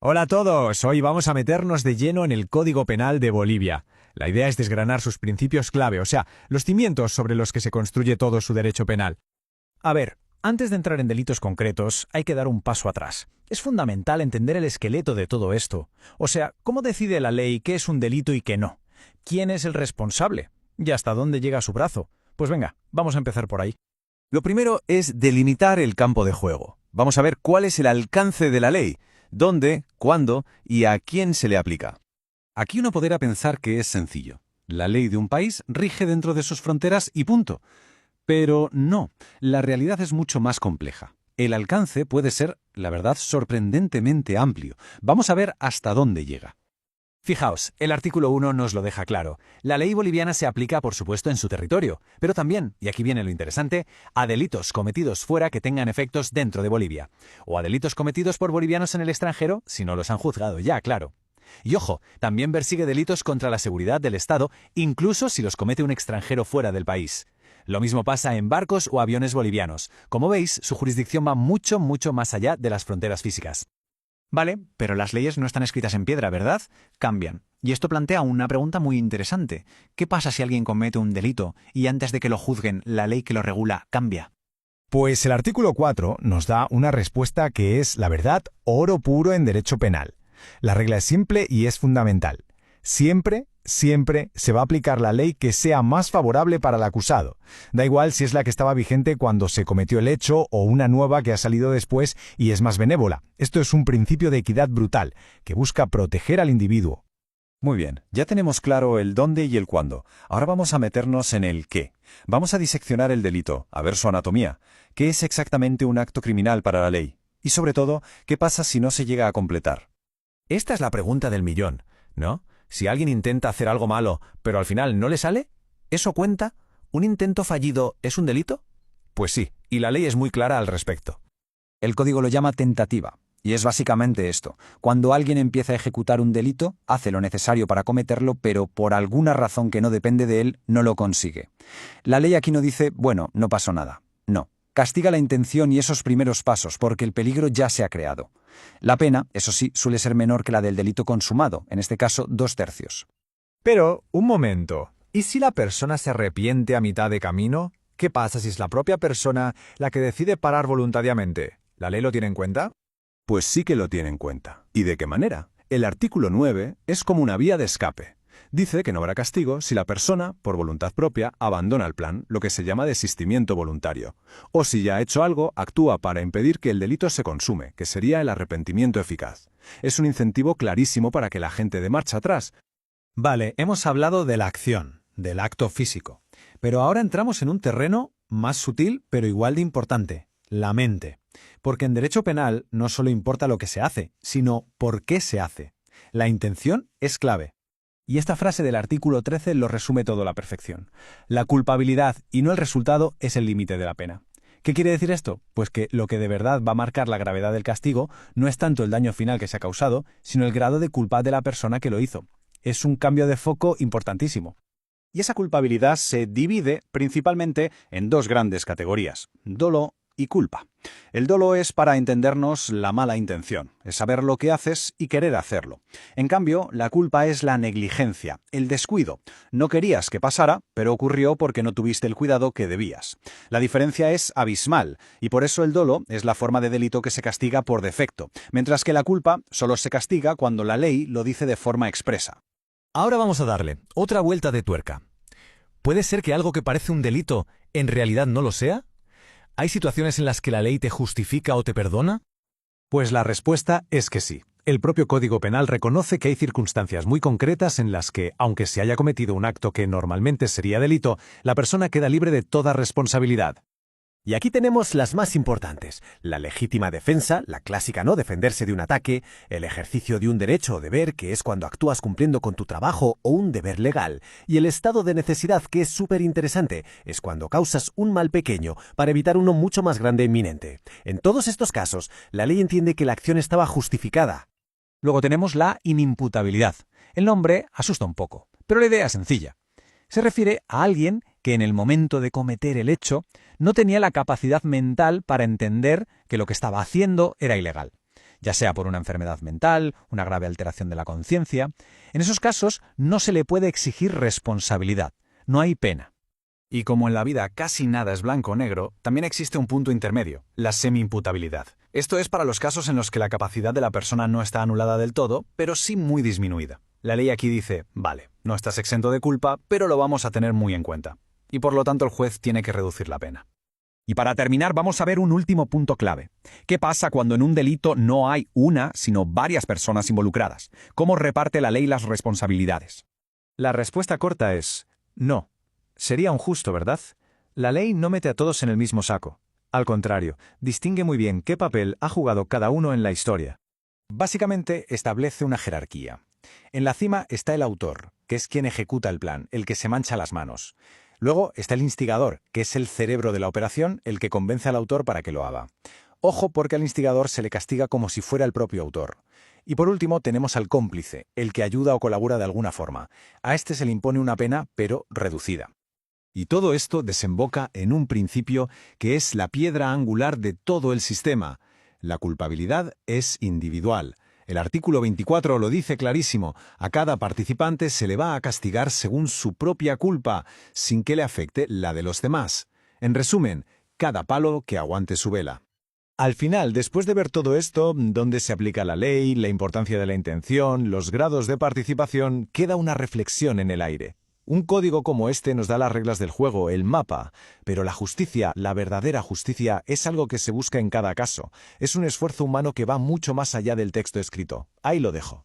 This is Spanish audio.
Hola a todos, hoy vamos a meternos de lleno en el Código Penal de Bolivia. La idea es desgranar sus principios clave, o sea, los cimientos sobre los que se construye todo su derecho penal. A ver, antes de entrar en delitos concretos, hay que dar un paso atrás. Es fundamental entender el esqueleto de todo esto. O sea, ¿cómo decide la ley qué es un delito y qué no? ¿Quién es el responsable? ¿Y hasta dónde llega su brazo? Pues venga, vamos a empezar por ahí. Lo primero es delimitar el campo de juego. Vamos a ver cuál es el alcance de la ley, dónde, cuándo y a quién se le aplica. Aquí uno podrá pensar que es sencillo. La ley de un país rige dentro de sus fronteras y punto. Pero no, la realidad es mucho más compleja. El alcance puede ser, la verdad, sorprendentemente amplio. Vamos a ver hasta dónde llega. Fijaos, el artículo 1 nos lo deja claro. La ley boliviana se aplica, por supuesto, en su territorio, pero también, y aquí viene lo interesante, a delitos cometidos fuera que tengan efectos dentro de Bolivia, o a delitos cometidos por bolivianos en el extranjero, si no los han juzgado ya, claro. Y ojo, también persigue delitos contra la seguridad del Estado, incluso si los comete un extranjero fuera del país. Lo mismo pasa en barcos o aviones bolivianos. Como veis, su jurisdicción va mucho más allá de las fronteras físicas. Vale, pero las leyes no están escritas en piedra, ¿verdad? Cambian. Y esto plantea una pregunta muy interesante. ¿Qué pasa si alguien comete un delito y antes de que lo juzguen, la ley que lo regula cambia? Pues el artículo 4 nos da una respuesta que es, la verdad, oro puro en derecho penal. La regla es simple y es fundamental. Siempre se va a aplicar la ley que sea más favorable para el acusado. Da igual si es la que estaba vigente cuando se cometió el hecho o una nueva que ha salido después y es más benévola. Esto es un principio de equidad brutal, que busca proteger al individuo. Muy bien, ya tenemos claro el dónde y el cuándo. Ahora vamos a meternos en el qué. Vamos a diseccionar el delito, a ver su anatomía. ¿Qué es exactamente un acto criminal para la ley? Y sobre todo, ¿qué pasa si no se llega a completar? Esta es la pregunta del millón, ¿no? Si alguien intenta hacer algo malo, pero al final no le sale, ¿eso cuenta? ¿Un intento fallido es un delito? Pues sí, y la ley es muy clara al respecto. El código lo llama tentativa, y es básicamente esto. Cuando alguien empieza a ejecutar un delito, hace lo necesario para cometerlo, pero por alguna razón que no depende de él, no lo consigue. La ley aquí no dice, bueno, no pasó nada. No. Castiga la intención y esos primeros pasos, porque el peligro ya se ha creado. La pena, eso sí, suele ser menor que la del delito consumado, en este caso 2/3. Pero, un momento, ¿y si la persona se arrepiente a mitad de camino? ¿Qué pasa si es la propia persona la que decide parar voluntariamente? ¿La ley lo tiene en cuenta? Pues sí que lo tiene en cuenta. ¿Y de qué manera? El artículo 9 es como una vía de escape. Dice que no habrá castigo si la persona, por voluntad propia, abandona el plan, lo que se llama desistimiento voluntario. O si ya ha hecho algo, actúa para impedir que el delito se consume, que sería el arrepentimiento eficaz. Es un incentivo clarísimo para que la gente dé marcha atrás. Vale, hemos hablado de la acción, del acto físico. Pero ahora entramos en un terreno más sutil, pero igual de importante, la mente. Porque en derecho penal no solo importa lo que se hace, sino por qué se hace. La intención es clave. Y esta frase del artículo 13 lo resume todo a la perfección. La culpabilidad y no el resultado es el límite de la pena. ¿Qué quiere decir esto? Pues que lo que de verdad va a marcar la gravedad del castigo no es tanto el daño final que se ha causado, sino el grado de culpa de la persona que lo hizo. Es un cambio de foco importantísimo. Y esa culpabilidad se divide principalmente en dos grandes categorías: dolo y culpa. El dolo es, para entendernos, la mala intención, es saber lo que haces y querer hacerlo. En cambio, la culpa es la negligencia, el descuido. No querías que pasara, pero ocurrió porque no tuviste el cuidado que debías. La diferencia es abismal, y por eso el dolo es la forma de delito que se castiga por defecto, mientras que la culpa solo se castiga cuando la ley lo dice de forma expresa. Ahora vamos a darle otra vuelta de tuerca. ¿Puede ser que algo que parece un delito en realidad no lo sea? ¿Hay situaciones en las que la ley te justifica o te perdona? Pues la respuesta es que sí. El propio Código Penal reconoce que hay circunstancias muy concretas en las que, aunque se haya cometido un acto que normalmente sería delito, la persona queda libre de toda responsabilidad. Y aquí tenemos las más importantes: la legítima defensa, la clásica, ¿no?, defenderse de un ataque; el ejercicio de un derecho o deber, que es cuando actúas cumpliendo con tu trabajo o un deber legal; y el estado de necesidad, que es súper interesante, es cuando causas un mal pequeño para evitar uno mucho más grande e inminente. En todos estos casos, la ley entiende que la acción estaba justificada. Luego tenemos la inimputabilidad. El nombre asusta un poco, pero la idea es sencilla. Se refiere a alguien que en el momento de cometer el hecho no tenía la capacidad mental para entender que lo que estaba haciendo era ilegal. ya sea por una enfermedad mental, una grave alteración de la conciencia. En esos casos no se le puede exigir responsabilidad, no hay pena. Y como en la vida casi nada es blanco o negro, también existe un punto intermedio, la semi-imputabilidad. Esto es para los casos en los que la capacidad de la persona no está anulada del todo, pero sí muy disminuida. La ley aquí dice, vale, no estás exento de culpa, pero lo vamos a tener muy en cuenta. Y por lo tanto el juez tiene que reducir la pena. Y para terminar, vamos a ver un último punto clave. ¿Qué pasa cuando en un delito no hay una, sino varias personas involucradas? ¿Cómo reparte la ley las responsabilidades? La respuesta corta es no. Sería injusto, ¿verdad? La ley no mete a todos en el mismo saco. Al contrario, distingue muy bien qué papel ha jugado cada uno en la historia. Básicamente establece una jerarquía. En la cima está el autor, que es quien ejecuta el plan, el que se mancha las manos. Luego está el instigador, que es el cerebro de la operación, el que convence al autor para que lo haga. Ojo, porque al instigador se le castiga como si fuera el propio autor. Y por último tenemos al cómplice, el que ayuda o colabora de alguna forma. A este se le impone una pena, pero reducida. Y todo esto desemboca en un principio que es la piedra angular de todo el sistema. La culpabilidad es individual. El artículo 24 lo dice clarísimo, a cada participante se le va a castigar según su propia culpa, sin que le afecte la de los demás. En resumen, cada palo que aguante su vela. Al final, después de ver todo esto, dónde se aplica la ley, la importancia de la intención, los grados de participación, queda una reflexión en el aire. Un código como este nos da las reglas del juego, el mapa, pero la justicia, la verdadera justicia, es algo que se busca en cada caso. Es un esfuerzo humano que va mucho más allá del texto escrito. Ahí lo dejo.